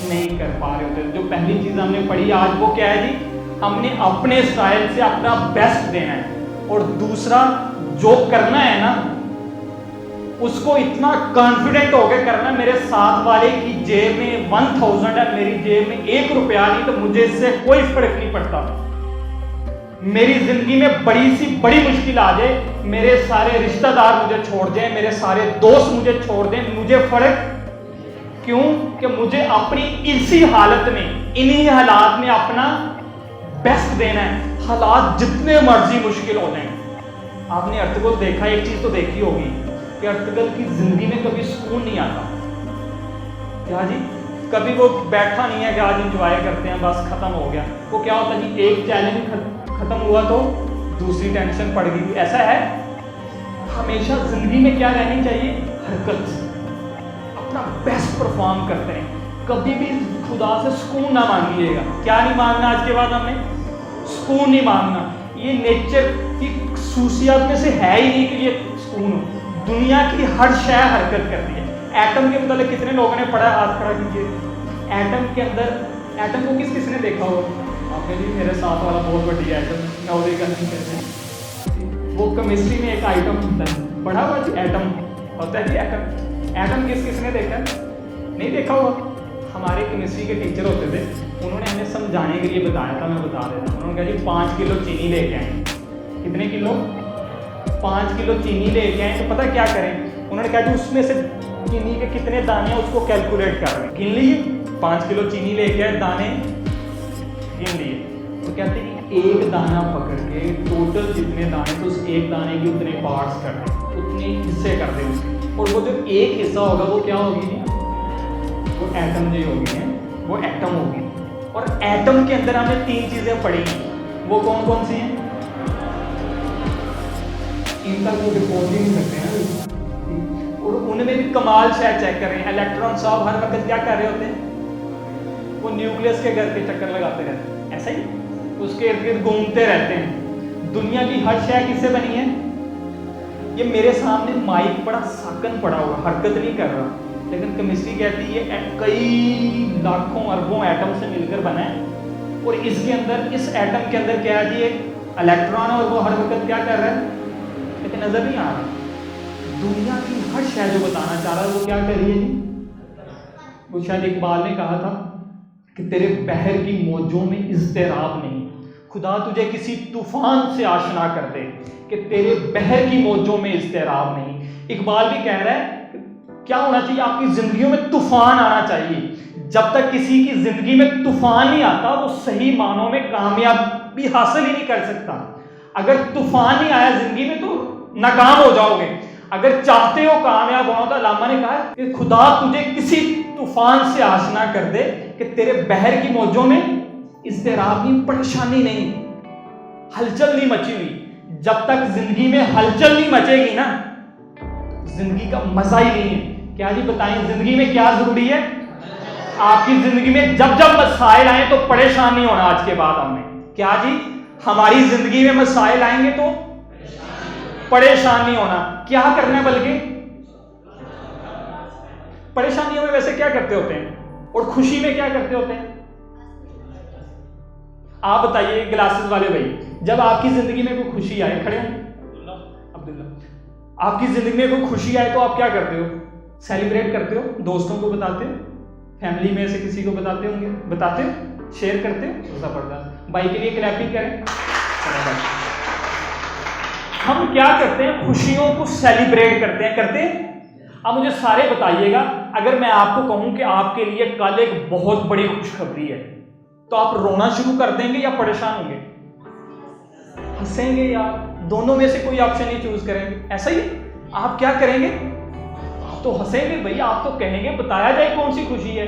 नहीं कर पा रहे होते। जो पहली चीज हमने पढ़ी आज वो क्या है जी, हमने अपने स्टाइल से अपना बेस्ट देना है। और दूसरा, जो करना है ना उसको इतना कॉन्फिडेंट होकर करना, मेरे साथ वाले की जेब में 1000 है, मेरी जेब में 1 रुपया नहीं, तो मुझे इससे कोई फर्क नहीं पड़ता। मेरी जिंदगी में बड़ी सी बड़ी मुश्किल आ जाए, मेरे सारे रिश्तेदार मुझे छोड़ जाए, मेरे सारे दोस्त मुझे छोड़ दें, मुझे फर्क क्यों? कि मुझे अपनी इसी हालत में, इन्हीं हालात में अपना बेस्ट देना है, हालात जितने मर्जी मुश्किल हो जाएं। आपने अर्तुगरुल देखा, एक चीज तो देखी होगी कि अर्तुगरुल की जिंदगी में कभी सुकून नहीं आता। क्या जी? कभी वो बैठा नहीं है कि आज एंजॉय करते हैं बस खत्म हो गया। वो क्या होता जी, एक चैलेंज खत्म हुआ तो दूसरी टेंशन पड़ गई, ऐसा है। हमेशा जिंदगी में क्या रहनी चाहिए? हरकत, अपना बेस्ट परफॉर्म करते हैं। कभी भी खुदा से सुकून ना मांगिएगा। क्या नहीं मांगना? आज के बाद हमें सुकून नहीं मांगना। ये नेचर की खूसियत में से है ही नहीं कि ये सुकून हो। दुनिया की हर शय हरकत करती है। एटम के मतलब कितने लोगों ने पढ़ा? हाथ खड़ा कीजिए। एटम के अंदर, एटम को किसने देखा हो? आपने जी, मेरे साथ वाला बहुत बड़ी एटम नवोदय का नहीं कहते हैं। वो केमिस्ट्री में एक आइटम होता है, पढ़ा हुआ जी, एटम होता है जी, एटम। एटम किसने देखा? नहीं देखा हुआ। हमारे केमिस्ट्री के टीचर होते थे, उन्होंने हमें समझाने के लिए बताया था, मैं बता देता हूँ। उन्होंने कहा जी 5 किलो चीनी लेके आए। कितने किलो? 5 किलो चीनी लेके आए। तो पता क्या करें? उन्होंने कहा जी उसमें से चीनी के कितने दाने हैं उसको कैलकुलेट कर रहे हैं। गिन लिए, 5 किलो चीनी लेके आए, दाने गिन लिए। तो कहते हैं कि एक दाना पकड़ के टोटल जितने दाने, तो उस एक दाने के उतने पार्ट्स कर दें, उतने हिस्से कर दें उसके, और वो जो एक हिस्सा होगा वो क्या होगी जी? वो एटम जो होगी है, वो एटम होगी। और एटम के अंदर हमने 3 चीजें पढ़ी, वो कौन कौन सी हैं? इनका कोई रिपोर्ट ही नहीं सकते हैं। और उनमें भी कमाल शायद चेक कर रहे हैं। इलेक्ट्रॉन साहब हर वक्त क्या कर रहे होते हैं? वो न्यूक्लियस के घर के चक्कर लगाते रहते हैं, ऐसा ही उसके इर्द गिर्द घूमते रहते हैं। दुनिया की हर शय किससे बनी है? ये मेरे सामने माइक बड़ा साकन पड़ा हुआ, हरकत नहीं कर रहा, लेकिन केमिस्ट्री कहती है कई लाखों अरबों एटम से मिलकर बना है। और इसके अंदर, इस एटम के अंदर क्या है जी? एक इलेक्ट्रॉन है, और वो हर वक्त क्या कर रहा है, लेकिन नजर नहीं आ रहा। दुनिया की हर शय जो बताना चाह रहा है वो क्या कर रही है जी? वो शायद इकबाल ने कहा था कि तेरे बहर की मौजों में इज़्तिराब नहीं। खुदा तुझे किसी तूफान से आशना कर दे कि तेरे बहर की मौजों में इज़्तिराब नहीं। इकबाल भी कह रहा है क्या होना चाहिए? आपकी जिंदगियों में तूफान आना चाहिए। जब तक किसी की जिंदगी में तूफान नहीं आता वो सही मानों में कामयाबी हासिल ही नहीं कर सकता। अगर तूफान नहीं आया जिंदगी में तो नाकाम हो जाओगे। अगर चाहते हो कामयाब होना, तो अल्लामा ने कहा कि खुदा तुझे किसी तूफान से आशना कर दे कि तेरे बहर की मौजों में इज़्तिराब नहीं, परेशानी नहीं, हलचल नहीं मची हुई। जब तक जिंदगी में हलचल नहीं मचेगी ना, जिंदगी का मजा ही नहीं है। क्या जी बताएं, जिंदगी में क्या जरूरी है? आपकी जिंदगी में जब जब मसाइल आए तो परेशान नहीं होना। आज के बाद हमें क्या जी, हमारी जिंदगी में मसाइल आएंगे तो परेशान नहीं होना। क्या करना है? बल्कि परेशानियों में वैसे क्या करते होते हैं और खुशी में क्या करते होते हैं? आप बताइए ग्लासेस वाले भाई, जब आपकी जिंदगी में कोई खुशी आए, खड़े हैं अब्दुल्ला, आपकी जिंदगी में कोई खुशी आए तो आप क्या करते हो? सेलिब्रेट करते हो, दोस्तों को बताते हो, फैमिली में से किसी को बताते होंगे, बताते हो, शेयर करते हो। जबरदस्त, भाई के लिए क्लैपिंग करें। हम क्या करते हैं? खुशियों को सेलिब्रेट करते हैं। अब मुझे सारे बताइएगा, अगर मैं आपको कहूं कि आपके लिए कल एक बहुत बड़ी खुशखबरी है, तो आप रोना शुरू कर देंगे या परेशान होंगे? हंसेंगे या दोनों में से कोई ऑप्शन नहीं चूज करेंगे? ऐसा ही आप क्या करेंगे? आप तो हंसेंगे भाई, आप तो कहेंगे बताया जाए कौन सी खुशी है।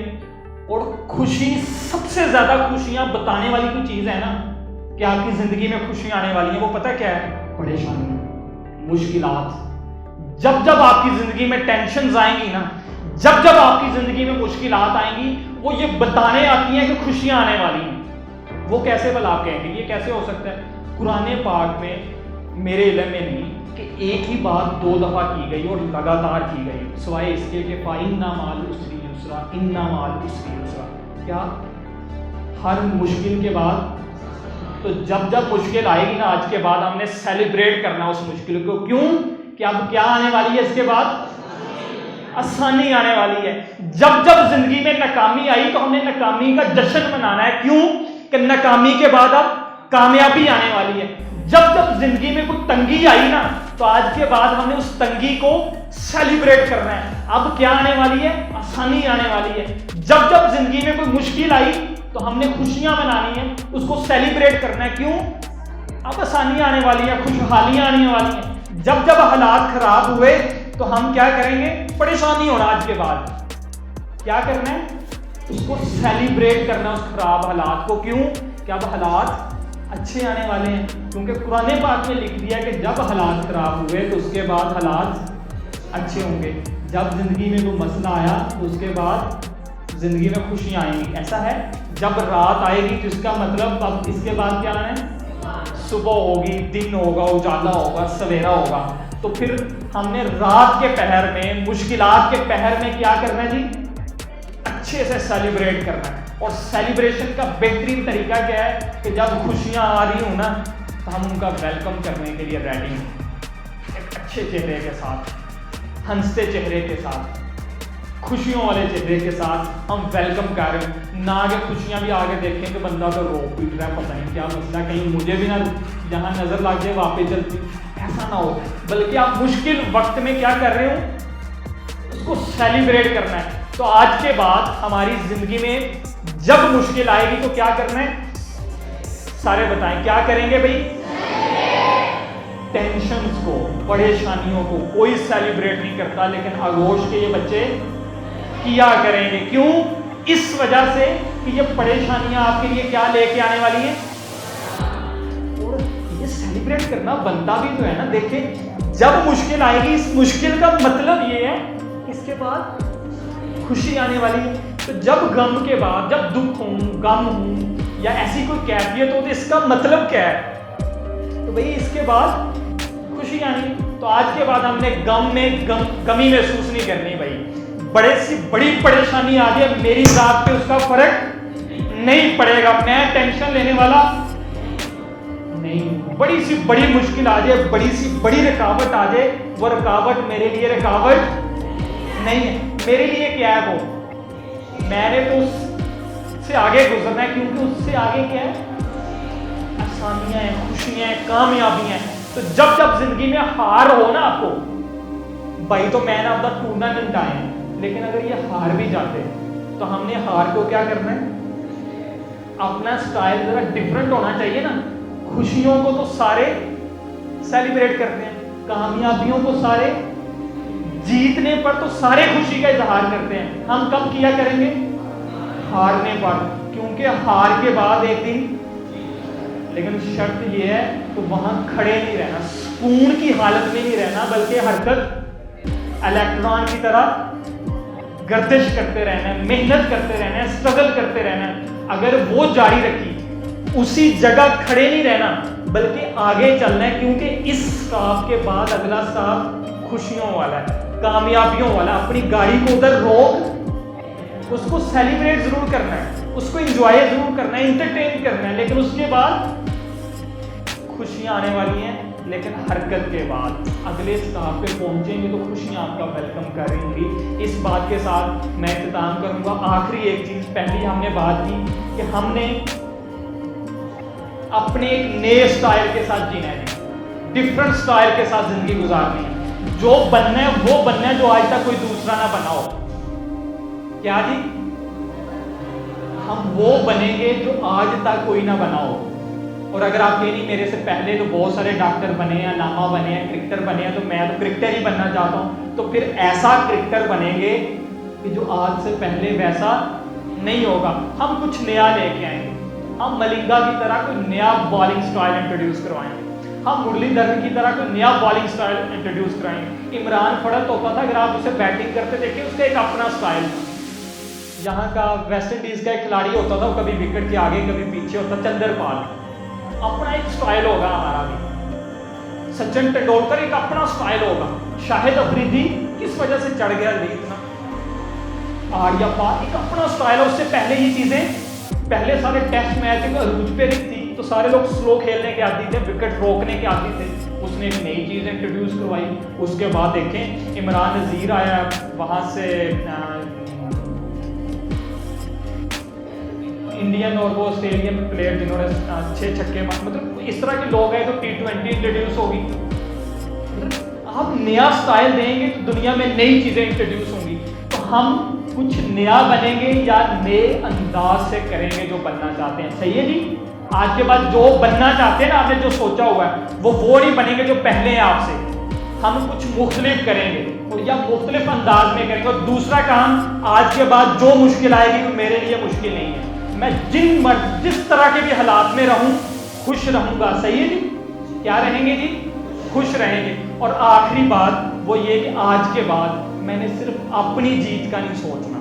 और खुशी, सबसे ज्यादा खुशियां बताने वाली कोई चीज है ना, कि आपकी जिंदगी में खुशी आने वाली है, वो पता क्या है? परेशानी, मुश्किलात। जब जब आपकी जिंदगी में टेंशन आएंगी ना, जब जब आपकी जिंदगी में मुश्किलात आएंगी, वो ये बताने आती हैं कि खुशियां आने वाली हैं। वो कैसे भला आप कहेंगे? ये कैसे हो सकता है? कुरान पाक में मेरे इल्म में नहीं कि एक ही बात 2 दफा की गई और लगातार की गई, सिवाय इसके कि इन्ना माल उसरी युसरा, इन्ना माल उसरी युसरा। क्या? हर मुश्किल के बाद, तो जब जब मुश्किल आएगी ना, आज के बाद हमने सेलिब्रेट करना उस मुश्किल को। क्यों? कि अब क्या आने वाली है इसके बाद? आसानी आने वाली है। जब जब जिंदगी में नाकामी आई तो हमने नाकामी का जश्न मनाना है। क्यों? कि नाकामी के बाद अब कामयाबी आने वाली है। जब जब जिंदगी में कोई तंगी आई ना, तो आज के बाद हमने उस तंगी को सेलिब्रेट करना है। अब क्या आने वाली है? आसानी आने वाली है। जब जब जिंदगी में कोई मुश्किल आई तो हमने खुशियां मनानी है, उसको सेलिब्रेट करना है। क्यों? अब आसानी आने वाली है, खुशहाली आने वाली है। जब जब हालात खराब हुए तो हम क्या करेंगे? परेशानी होना। आज के बाद क्या करना है? उसको सेलिब्रेट करना, उस खराब हालात को। क्यों? कि अब हालात अच्छे आने वाले हैं। क्योंकि कुरान पाक में लिख दिया कि जब हालात खराब हुए तो उसके बाद हालात अच्छे होंगे। जब जिंदगी में कोई मसला आया तो उसके बाद जिंदगी में खुशियां आएंगी। ऐसा है, जब रात आएगी तो इसका मतलब अब इसके बाद क्या आना है? सुबह होगी, दिन होगा, उजाला होगा, सवेरा होगा। तो फिर हमने रात के पहर में, मुश्किलात के पहर में क्या करना है जी? अच्छे से सेलिब्रेट करना है। और सेलिब्रेशन का बेहतरीन तरीका क्या है? कि जब खुशियां आ रही हो ना, तो हम उनका वेलकम करने के लिए रेडी हैं, एक अच्छे चेहरे के साथ, हंसते चेहरे के साथ, खुशियों वाले चेहरे के साथ हम वेलकम कर रहे हैं। ना आगे खुशियां भी आगे देखें तो बंदा तो रो पीट रहा है, पता नहीं क्या मसला, कहीं मुझे भी ना जहां नजर लग जाए वापस चलती, ऐसा ना हो। बल्कि आप मुश्किल वक्त में क्या कर रहे हो? उसको सेलिब्रेट करना है। तो आज के बाद हमारी जिंदगी में जब मुश्किल आएगी तो क्या करना है? सारे बताएं, क्या करेंगे भाई? टेंशन्स को, परेशानियों को कोई सेलिब्रेट नहीं करता, लेकिन आगोश के ये बच्चे किया करेंगे। क्यों? इस वजह से कि ये परेशानियां आपके लिए क्या लेके आने वाली हैं। और ये सेलिब्रेट करना बनता भी तो है ना। देखें, जब मुश्किल आएगी, इस मुश्किल का मतलब ये है इसके बाद खुशी आने वाली है। तो जब गम के बाद, जब दुख हो, गम हो या ऐसी कोई कैफियत हो, तो इसका मतलब क्या है? तो भाई इसके बाद खुशी आनी। तो आज के बाद हमने गम में कमी महसूस नहीं करनी भाई। बड़े सी बड़ी परेशानी आ जाए, मेरी जात पे उसका फर्क नहीं पड़ेगा, मैं टेंशन लेने वाला नहीं। बड़ी सी बड़ी मुश्किल आ जाए, बड़ी सी बड़ी रुकावट आ जाए, वो रुकावट मेरे लिए रुकावट नहीं है। मेरे लिए क्या है? वो मैंने तो उससे आगे गुजरना है, क्योंकि उससे आगे क्या है? आसानियां हैं, खुशियां हैं, कामयाबियां हैं। तो जब जब जिंदगी में हार हो ना आपको, भाई तो मैन ऑफ द टूर्नामेंट आए हैं, लेकिन अगर ये हार भी जाते तो हमने हार को क्या करना है? अपना स्टाइल जरा डिफरेंट होना चाहिए ना। खुशियों को तो सारे सेलिब्रेट करते हैं, कामयाबियों को सारे, जीतने पर तो सारे खुशी का इजहार करते हैं। हम कब किया करेंगे? हारने पर। क्योंकि हार के बाद एक दिन, लेकिन शर्त यह है तो वहां खड़े नहीं रहना, सुकून की हालत में नहीं रहना, बल्कि हरकत इलेक्ट्रॉन की तरह गर्दिश करते रहना है, मेहनत करते रहना है, स्ट्रगल करते रहना है। अगर वो जारी रखी, उसी जगह खड़े नहीं रहना, बल्कि आगे चलना है। क्योंकि इस स्टॉप के बाद अगला स्टॉप खुशियों वाला है, कामयाबियों वाला। अपनी गाड़ी को उधर रोक, उसको सेलिब्रेट जरूर करना है, उसको एंजॉय जरूर करना है, एंटरटेन करना है, लेकिन उसके बाद खुशियां आने वाली हैं। लेकिन हरकत के बाद अगले स्टॉप पे पहुंचेंगे तो खुशियां आपका वेलकम करेंगी। इस बात के साथ मैं इख्तिताम करूंगा। आखिरी एक चीज, पहली हमने बात की कि हमने अपने एक नए स्टाइल के साथ जीना है, डिफरेंट स्टाइल के साथ जिंदगी गुजारनी है। जो बनना है वो बनना है जो आज तक कोई दूसरा ना बना हो। क्या जी? हम वो बनेंगे जो आज तक कोई ना बना हो। और अगर आप ये नहीं, मेरे से पहले तो बहुत सारे डॉक्टर बने हैं, नामा बने हैं, क्रिकेटर बने हैं, तो मैं तो क्रिकेटर ही बनना चाहता हूँ। तो फिर ऐसा क्रिकेटर बनेंगे कि जो आज से पहले वैसा नहीं होगा। हम कुछ नया लेके आएंगे। हम मलिंगा की तरह कोई नया बॉलिंग स्टाइल इंट्रोड्यूस करवाएंगे, हम मुरलीधरन की तरह कोई नया बॉलिंग स्टाइल इंट्रोड्यूस कराएंगे। इमरान फड़त होता था, अगर आप उसे बैटिंग करते देखिए उसका एक अपना स्टाइल था। यहाँ का वेस्ट इंडीज का एक खिलाड़ी होता था, वो कभी विकेट के आगे कभी पीछे होता, चंद्रपाल, अपना एक स्टाइल होगा हमारा भी। सचिन तेंदुलकर एक अपना स्टाइल होगा। शाहिद अफरीदी किस वजह से चढ़ गया लीग ना, आर्या पार एक अपना स्टाइल है। उससे पहले ये चीजें, पहले सारे टेस्ट मैच का रूज पे नहीं थी, तो सारे लोग स्लो खेलने के आदी थे, विकेट रोकने के आदी थे। उसने एक नई चीज इंट्रोड्यूस करवाई। उसके बाद देखें इमरान नज़ीर आया, वहां से इंडियन और वो ऑस्ट्रेलियन प्लेयर जिन्होंने 6 छक्के, मतलब इस तरह के लोग हैं। तो T20 इंट्रोड्यूस होगी। मतलब आप नया स्टाइल देंगे तो दुनिया में नई चीजें इंट्रोड्यूस होंगी। तो हम कुछ नया बनेंगे या नए अंदाज से करेंगे जो बनना चाहते हैं। सही है जी। आज के बाद जो बनना चाहते हैं ना, आपने जो सोचा हुआ है वो नहीं बनेंगे जो पहले हैं आपसे। हम कुछ मुख्तलिफ करेंगे और या मुख्तलिफ अंदाज में करेंगे। और दूसरा काम, आज के बाद जो मुश्किल आएगी वो मेरे लिए मुश्किल नहीं है। मैं जिस तरह के भी हालात में रहूं खुश रहूंगा। सही है जी। क्या रहेंगे जी? खुश रहेंगे। और आखिरी बात वो ये कि आज के बाद मैंने सिर्फ अपनी जीत का नहीं सोचना,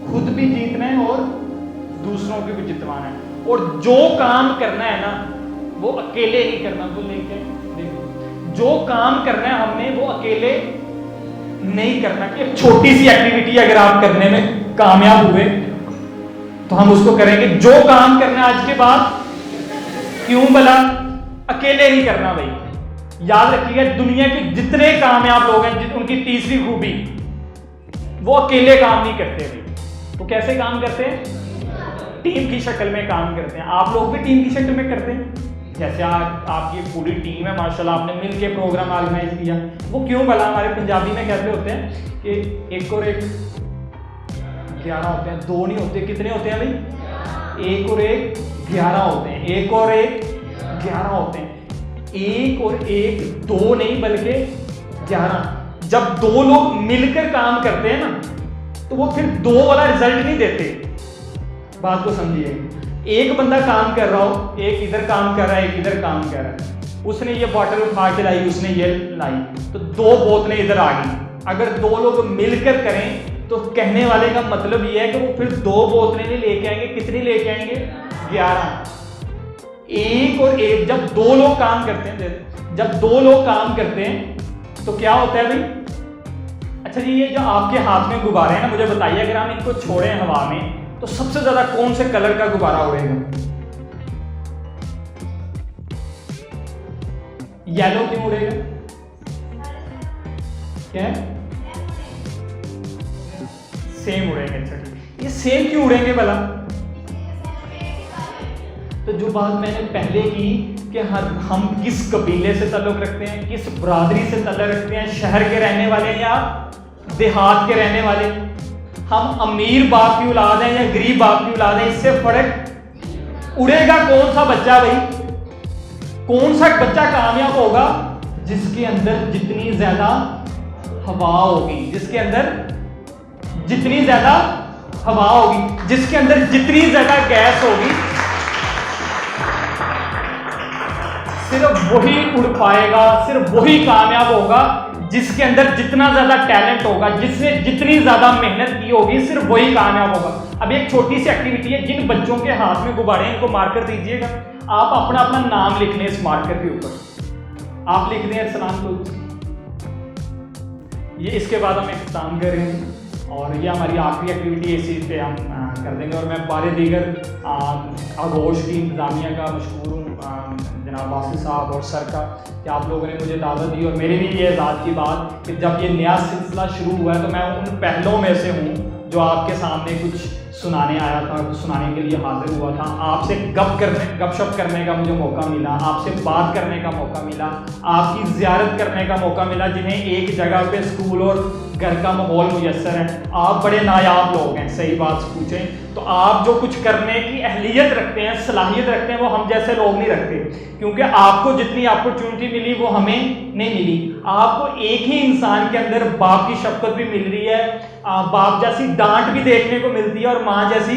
खुद भी जीतना है और दूसरों को भी जितवाना है। और जो काम करना है ना वो अकेले नहीं करना। तो लेके देखो, जो काम करना है हमने वो अकेले नहीं करना। कि एक छोटी सी एक्टिविटी अगर आप करने में कामयाब हुए तो हम उसको करेंगे। जो काम करना है आज के बाद, क्यों भला अकेले नहीं करना भाई। याद रखिएगा, दुनिया के जितने कामयाब लोग हैं उनकी तीसरी खूबी, वो अकेले काम नहीं करते भाई। वो कैसे काम करते हैं? टीम की शक्ल में काम करते हैं। आप लोग भी टीम की शक्ल में करते हैं। जैसे आपकी पूरी टीम है माशाल्लाह, आपने मिलके प्रोग्राम ऑर्गेनाइज किया। वो क्यों भला, हमारे पंजाबी में कहते होते हैं कि एक और एक 11 होते हैं, 2 नहीं होते। कितने होते हैं भाई? 1 और 1 11 होते हैं। 1 और 1 11 होते हैं। 1 और 1 2 नहीं बल्कि 11। जब 2 लोग मिलकर काम करते हैं ना तो वो फिर 2 वाला रिजल्ट नहीं देते। बात को समझिए। एक बंदा काम कर रहा हो, एक इधर काम कर रहा है, एक इधर काम कर रहा है। उसने ये बॉटल उठा के लाई, उसने ये लाई, तो 2 बोतलें इधर आ गई। अगर 2 लोग मिलकर करें तो कहने वाले का मतलब ये है कि वो फिर 2 बोतलें नहीं लेके आएंगे। कितनी लेके आएंगे? 11। 1 और 1 जब 2 लोग काम करते हैं, जब 2 लोग काम करते हैं तो क्या होता है भाई? अच्छा जी, ये जो आपके हाथ में गुब्बारे हैं ना, मुझे बताइए, अगर हम इनको छोड़ें हवा में तो सबसे ज्यादा कौन से कलर का गुब्बारा उड़ेगा? येलो क्यों उड़ेगा? क्या है? सेम उड़ेंगे। अच्छा ठीक, ये सेम क्यों उड़ेंगे भला? तो जो बात मैंने पहले की कि हम किस कबीले से ताल्लुक रखते हैं, किस बरादरी से ताल्लुक रखते हैं, शहर के रहने वाले या देहात के रहने वाले, हम अमीर बाप की औलाद है या गरीब बाप की औलाद है, इससे फर्क उड़ेगा कौन सा बच्चा भाई? कौन सा बच्चा कामयाब होगा? जिसके अंदर जितनी ज्यादा हवा होगी, जिसके अंदर जितनी ज्यादा हवा होगी, जिसके अंदर जितनी ज्यादा गैस होगी, सिर्फ वही उड़ पाएगा, सिर्फ वही कामयाब होगा। जिसके अंदर जितना ज्यादा टैलेंट होगा, जिसने जितनी ज्यादा मेहनत की होगी, सिर्फ वही कामयाब होगा। अब एक छोटी सी एक्टिविटी है, जिन बच्चों के हाथ में गुब्बारे हैं इनको मार्कर दीजिएगा। आप अपना अपना नाम लिख लें इस मार्कर के ऊपर। आप लिख दें अरसलान कुछ, ये इसके बाद हम इख्तिताम करेंगे और ये हमारी आखिरी एक्टिविटी इसी पे हम कर देंगे। और मैं बारे दीगर आगोश की इंतज़ामिया का मशहूर हूँ, जनाब वासिफ साहब और सर का, कि आप लोगों ने मुझे दावत दी। और मेरी भी ये एजाज़ की बात कि जब ये नया सिलसिला शुरू हुआ है तो मैं उन पहलों में से हूँ जो आपके सामने कुछ सुनाने आया था, कुछ सुनाने के लिए हाजिर हुआ था। आपसे गपशप करने का मुझे मौका मिला, आपसे बात करने का मौका मिला, आपकी ज़ियारत करने का मौका मिला, जिन्हें एक जगह पे स्कूल और घर का माहौल मुयस्सर है। आप बड़े नायाब लोग हैं, सही बात पूछें तो आप जो कुछ करने की अहलियत रखते हैं, सलाहियत रखते हैं, वो हम जैसे लोग नहीं रखते। क्योंकि आपको जितनी अपॉर्चुनिटी मिली वो हमें नहीं मिली। आपको एक ही इंसान के अंदर बाप की शफकत भी मिल रही है, बाप जैसी डांट भी देखने को मिलती है और माँ जैसी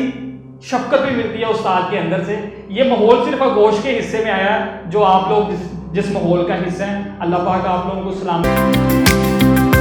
शफकत भी मिलती है उस्ताद के अंदर से। ये माहौल सिर्फ आगोश के हिस्से में आया जो आप लोग जिस माहौल का हिस्सा हैं। अल्लाह पाक आप लोगों को सलामत